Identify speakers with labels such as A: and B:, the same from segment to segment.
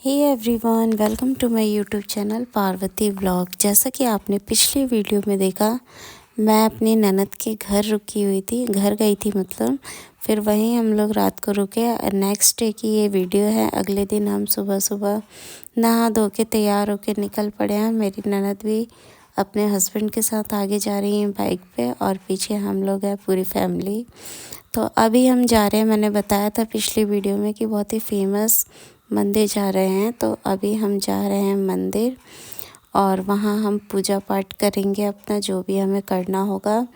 A: Hey everyone, welcome to my YouTube channel Parvati vlog. जैसा कि आपने पिछली वीडियो में देखा, मैं अपनी ननद के घर रुकी हुई थी, घर गई थी मतलब। फिर वहीं हम लोग रात को रुके। नेक्स्ट डे की ये वीडियो है। अगले दिन हम सुबह सुबह नहा धो के तैयार होके निकल पड़े हैं। मेरी ननद भी अपने हस्बैंड के साथ आगे जा रही हैं बाइक पे, और पीछे हम लोग हैं पूरी फैमिली। तो अभी हम जा रहे हैं, मैंने बताया था पिछली वीडियो में कि बहुत ही फेमस मंदिर जा रहे हैं। तो अभी हम जा रहे हैं मंदिर, और वहाँ हम पूजा पाठ करेंगे अपना जो भी हमें करना होगा।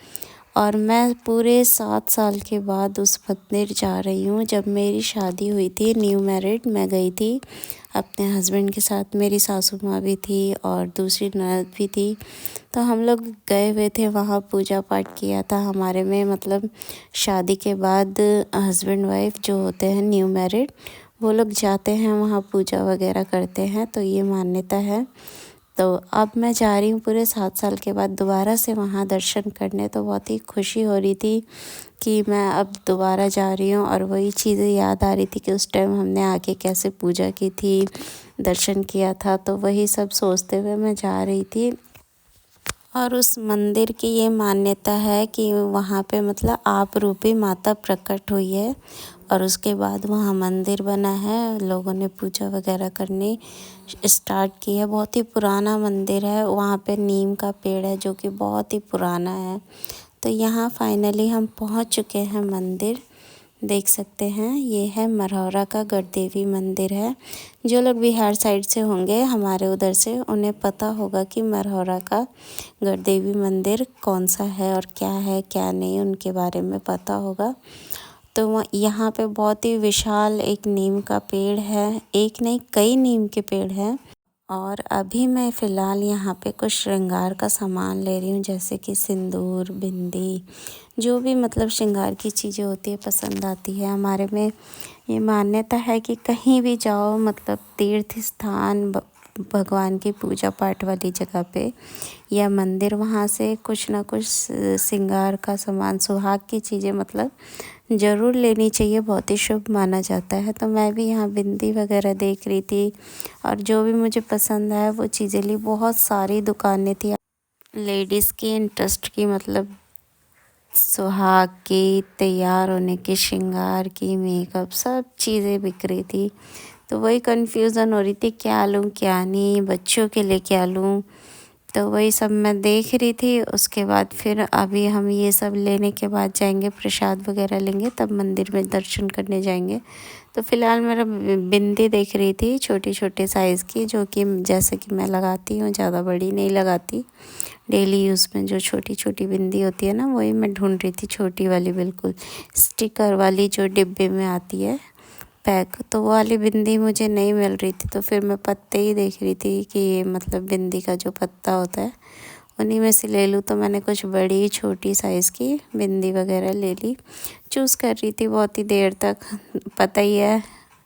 A: और मैं पूरे 7 साल के बाद उस मंदिर जा रही हूँ। जब मेरी शादी हुई थी, न्यू मैरिड, मैं गई थी अपने हस्बैंड के साथ। मेरी सासू माँ भी थी और दूसरी ननद भी थी। तो हम लोग गए हुए थे वहाँ, पूजा पाठ किया था हमारे में। मतलब शादी के बाद हस्बैंड वाइफ जो होते हैं न्यू मैरिड, वो लोग जाते हैं वहाँ, पूजा वगैरह करते हैं। तो ये मान्यता है। तो अब मैं जा रही हूँ पूरे 7 साल के बाद दोबारा से वहाँ दर्शन करने। तो बहुत ही खुशी हो रही थी कि मैं अब दोबारा जा रही हूँ, और वही चीज़ें याद आ रही थी कि उस टाइम हमने आके कैसे पूजा की थी, दर्शन किया था। तो वही सब सोचते हुए मैं जा रही थी। और उस मंदिर की ये मान्यता है कि वहाँ पे मतलब आप रूपी माता प्रकट हुई है, और उसके बाद वहाँ मंदिर बना है। लोगों ने पूजा वगैरह करनी स्टार्ट की है। बहुत ही पुराना मंदिर है। वहाँ पे नीम का पेड़ है जो कि बहुत ही पुराना है। तो यहाँ फाइनली हम पहुँच चुके हैं मंदिर। देख सकते हैं, ये है मरौरा का गढ़देवी मंदिर है। जो लोग बिहार साइड से होंगे हमारे उधर से, उन्हें पता होगा कि मरौरा का गढ़देवी मंदिर कौन सा है और क्या है क्या नहीं, उनके बारे में पता होगा। तो यहाँ पे बहुत ही विशाल एक नीम का पेड़ है। एक नहीं, कई नीम के पेड़ हैं। और अभी मैं फ़िलहाल यहाँ पे कुछ श्रृंगार का सामान ले रही हूँ, जैसे कि सिंदूर, बिंदी, जो भी मतलब श्रृंगार की चीज़ें होती है पसंद आती है। हमारे में ये मान्यता है कि कहीं भी जाओ, मतलब तीर्थ स्थान, भगवान की पूजा पाठ वाली जगह पे या मंदिर, वहाँ से कुछ ना कुछ श्रृंगार का सामान, सुहाग की चीज़ें मतलब ज़रूर लेनी चाहिए। बहुत ही शुभ माना जाता है। तो मैं भी यहाँ बिंदी वगैरह देख रही थी, और जो भी मुझे पसंद आया वो चीज़ें ली। बहुत सारी दुकानें थी लेडीज़ की, इंटरेस्ट की, मतलब सुहाग की, तैयार होने की, श्रृंगार की, मेकअप, सब चीज़ें बिक रही थी। तो वही कन्फ्यूज़न हो रही थी, क्या लूँ क्या नहीं, बच्चों के लिए क्या लूँ। तो वही सब मैं देख रही थी। उसके बाद फिर अभी हम ये सब लेने के बाद जाएंगे, प्रसाद वगैरह लेंगे, तब मंदिर में दर्शन करने जाएंगे। तो फ़िलहाल मेरा बिंदी देख रही थी छोटी छोटे साइज़ की, जो कि जैसे कि मैं लगाती हूँ, ज़्यादा बड़ी नहीं लगाती। डेली यूज़ में जो छोटी छोटी बिंदी होती है ना, वही मैं ढूंढ रही थी, छोटी वाली, बिल्कुल स्टिकर वाली जो डिब्बे में आती है पैक। तो वो वाली बिंदी मुझे नहीं मिल रही थी। तो फिर मैं पत्ते ही देख रही थी कि ये मतलब बिंदी का जो पत्ता होता है उन्हीं में से ले लूँ। तो मैंने कुछ बड़ी छोटी साइज़ की बिंदी वगैरह ले ली। चूज़ कर रही थी बहुत ही देर तक। पता ही है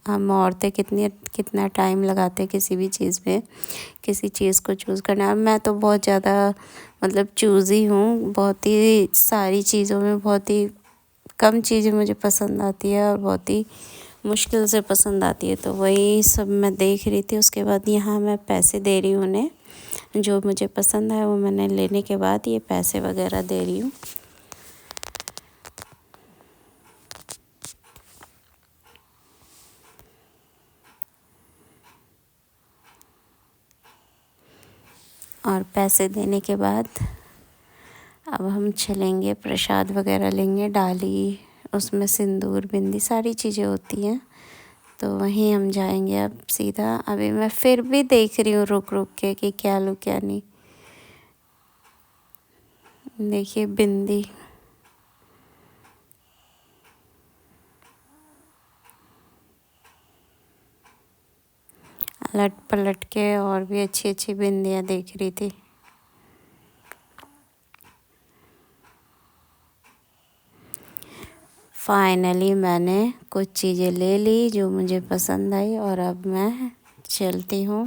A: हम औरतें कितना टाइम लगाते हैं किसी भी चीज़ में, किसी चीज़ को चूज़ करना। मैं तो बहुत ज़्यादा मतलब चूज़ी हूँ। बहुत ही सारी चीज़ों में बहुत ही कम चीज़ें मुझे पसंद आती है, और बहुत ही मुश्किल से पसंद आती है। तो वही सब मैं देख रही थी। उसके बाद यहाँ मैं पैसे दे रही हूँ उन्हें। जो मुझे पसंद है वो मैंने लेने के बाद ये पैसे वगैरह दे रही हूँ। और पैसे देने के बाद अब हम चलेंगे, प्रसाद वगैरह लेंगे, डाली, उसमें सिंदूर, बिंदी, सारी चीज़ें होती हैं। तो वहीं हम जाएंगे अब सीधा। अभी मैं फिर भी देख रही हूँ रुक रुक के कि क्या लूँ क्या नहीं। देखिए बिंदी, अलट पलट के और भी अच्छी अच्छी बिंदियाँ देख रही थी। फाइनली मैंने कुछ चीज़ें ले ली जो मुझे पसंद आई, और अब मैं चलती हूँ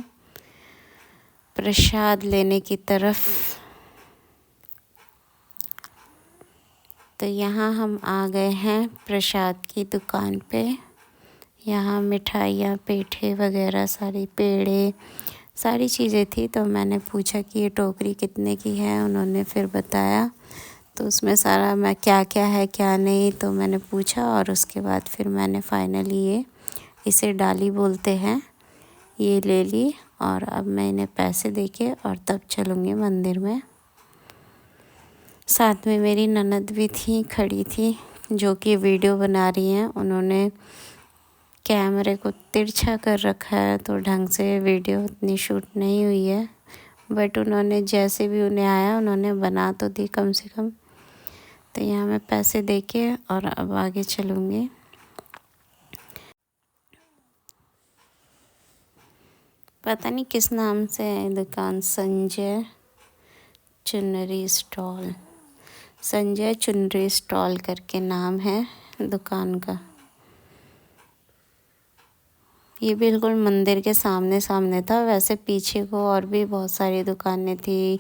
A: प्रसाद लेने की तरफ। तो यहाँ हम आ गए हैं प्रसाद की दुकान पे। यहाँ मिठाइयाँ, पेठे वगैरह सारी, पेड़े, सारी चीज़ें थी। तो मैंने पूछा कि ये टोकरी कितने की है, उन्होंने फिर बताया। तो उसमें सारा मैं क्या क्या है क्या नहीं तो मैंने पूछा, और उसके बाद फिर मैंने फाइनली इसे डाली बोलते हैं, ये ले ली। और अब मैं इन्हें पैसे देके और तब चलूँगी मंदिर में। साथ में मेरी ननद भी थी, खड़ी थी, जो कि वीडियो बना रही हैं। उन्होंने कैमरे को तिरछा कर रखा है तो ढंग से वीडियो उतनी शूट नहीं हुई है, बट उन्होंने जैसे भी उन्हें आया उन्होंने बना तो दी कम से कम। तो यहाँ मैं पैसे देके और अब आगे चलूँगी। पता नहीं किस नाम से है दुकान, संजय चुनरी स्टॉल करके नाम है दुकान का। ये बिल्कुल मंदिर के सामने सामने था। वैसे पीछे को और भी बहुत सारी दुकानें थी,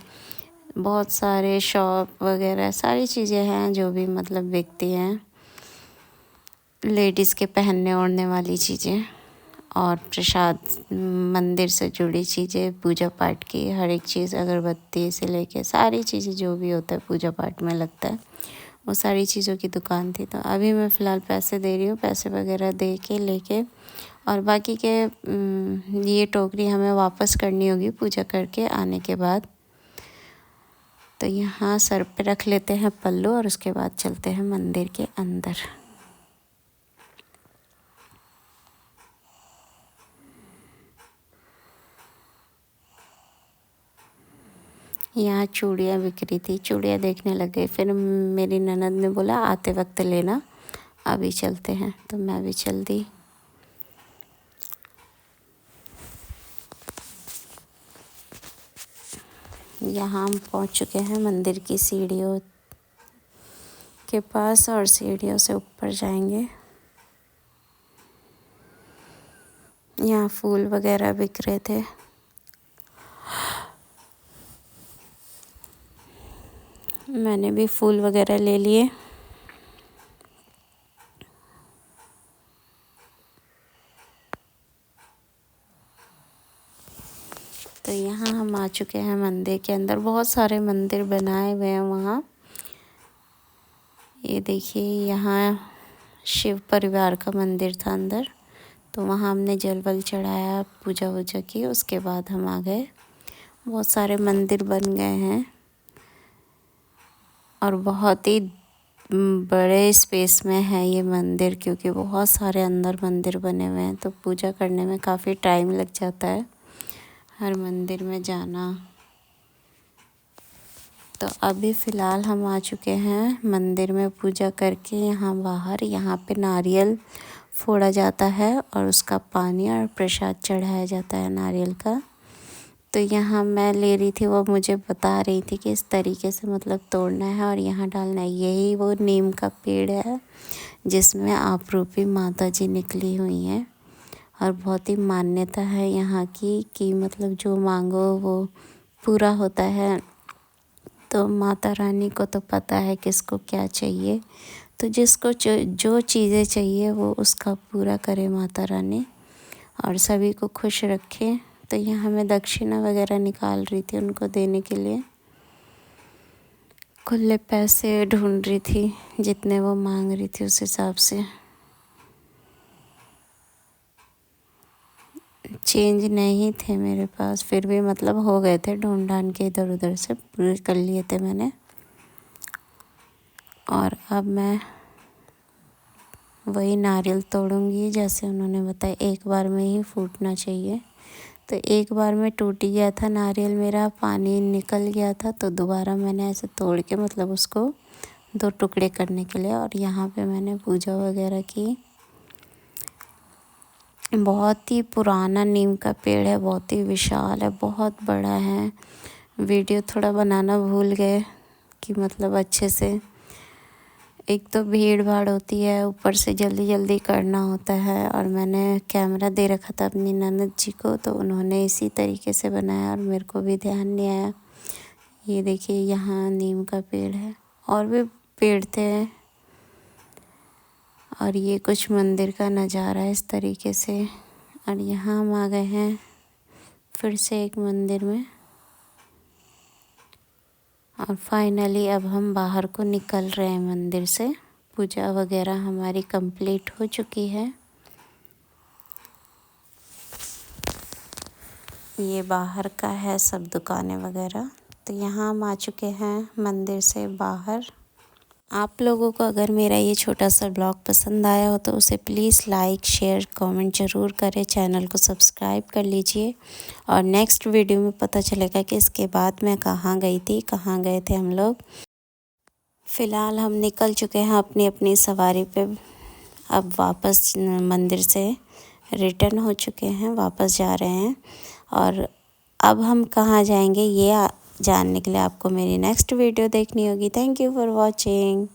A: बहुत सारे शॉप वगैरह, सारी चीज़ें हैं जो भी मतलब बिकती हैं, लेडीज़ के पहनने ओढ़ने वाली चीज़ें और प्रसाद, मंदिर से जुड़ी चीज़ें, पूजा पाठ की हर एक चीज़, अगरबत्ती से लेके सारी चीज़ें जो भी होता है पूजा पाठ में लगता है, वो सारी चीज़ों की दुकान थी। तो अभी मैं फ़िलहाल पैसे दे रही हूँ, पैसे वगैरह दे के लेके, और बाकी के ये टोकरी हमें वापस करनी होगी पूजा करके आने के बाद। तो यहाँ सर पे रख लेते हैं पल्लू और उसके बाद चलते हैं मंदिर के अंदर। यहाँ चूड़ियाँ बिक रही थी, चूड़ियाँ देखने लग गई। फिर मेरी ननद ने बोला आते वक्त लेना, अभी चलते हैं। तो मैं भी चल दी। यहाँ हम पहुँच चुके हैं मंदिर की सीढ़ियों के पास और सीढ़ियों से ऊपर जाएंगे। यहाँ फूल वगैरह बिक रहे थे। मैंने भी फूल वगैरह ले लिए। तो यहाँ हम आ चुके हैं मंदिर के अंदर। बहुत सारे मंदिर बनाए हुए हैं वहाँ। ये देखिए, यहाँ शिव परिवार का मंदिर था अंदर, तो वहाँ हमने जल वल चढ़ाया, पूजा वूजा की, उसके बाद हम आ गए। बहुत सारे मंदिर बन गए हैं और बहुत ही बड़े स्पेस में है ये मंदिर, क्योंकि बहुत सारे अंदर मंदिर बने हुए हैं, तो पूजा करने में काफ़ी टाइम लग जाता है हर मंदिर में जाना। तो अभी फ़िलहाल हम आ चुके हैं मंदिर में पूजा करके। यहाँ बाहर, यहाँ पे नारियल फोड़ा जाता है और उसका पानी और प्रसाद चढ़ाया जाता है नारियल का। तो यहाँ मैं ले रही थी, वो मुझे बता रही थी कि इस तरीके से मतलब तोड़ना है और यहाँ डालना है। यही वो नीम का पेड़ है जिसमें आप रूपी माता जी निकली हुई हैं, और बहुत ही मान्यता है यहाँ की कि मतलब जो मांगो वो पूरा होता है। तो माता रानी को तो पता है किसको क्या चाहिए, तो जिसको जो चीज़ें चाहिए वो उसका पूरा करे माता रानी, और सभी को खुश रखे। तो यहाँ मैं दक्षिणा वगैरह निकाल रही थी उनको देने के लिए। खुले पैसे ढूंढ रही थी, जितने वो मांग रही थी उस हिसाब से। चेंज नहीं थे मेरे पास, फिर भी मतलब हो गए थे, ढूंढ ढांड के इधर उधर से पूरे कर लिए थे मैंने। और अब मैं वही नारियल तोड़ूंगी जैसे उन्होंने बताया, एक बार में ही फूटना चाहिए। तो एक बार में टूट गया था नारियल मेरा, पानी निकल गया था, तो दोबारा मैंने ऐसे तोड़ के मतलब उसको 2 टुकड़े करने के लिए, और यहाँ पे मैंने पूजा वगैरह की। बहुत ही पुराना नीम का पेड़ है, बहुत ही विशाल है, बहुत बड़ा है। वीडियो थोड़ा बनाना भूल गए कि मतलब अच्छे से, एक तो भीड़ भाड़ होती है, ऊपर से जल्दी जल्दी करना होता है, और मैंने कैमरा दे रखा था अपनी ननद जी को, तो उन्होंने इसी तरीके से बनाया और मेरे को भी ध्यान नहीं आया। ये देखिए, यहाँ नीम का पेड़ है, और भी पेड़ थे, और ये कुछ मंदिर का नज़ारा है इस तरीके से। और यहाँ हम आ गए हैं फिर से एक मंदिर में। और फाइनली अब हम बाहर को निकल रहे हैं मंदिर से। पूजा वगैरह हमारी कंप्लीट हो चुकी है। ये बाहर का है सब दुकानें वगैरह। तो यहाँ हम आ चुके हैं मंदिर से बाहर। आप लोगों को अगर मेरा ये छोटा सा ब्लॉग पसंद आया हो तो उसे प्लीज़ लाइक शेयर कमेंट ज़रूर करें। चैनल को सब्सक्राइब कर लीजिए। और नेक्स्ट वीडियो में पता चलेगा कि इसके बाद मैं कहाँ गई थी, कहाँ गए थे हम लोग। फ़िलहाल हम निकल चुके हैं अपनी अपनी सवारी पे। अब वापस मंदिर से रिटर्न हो चुके हैं, वापस जा रहे हैं। और अब हम कहाँ जाएंगे ये जानने के लिए आपको मेरी नेक्स्ट वीडियो देखनी होगी। Thank you for watching.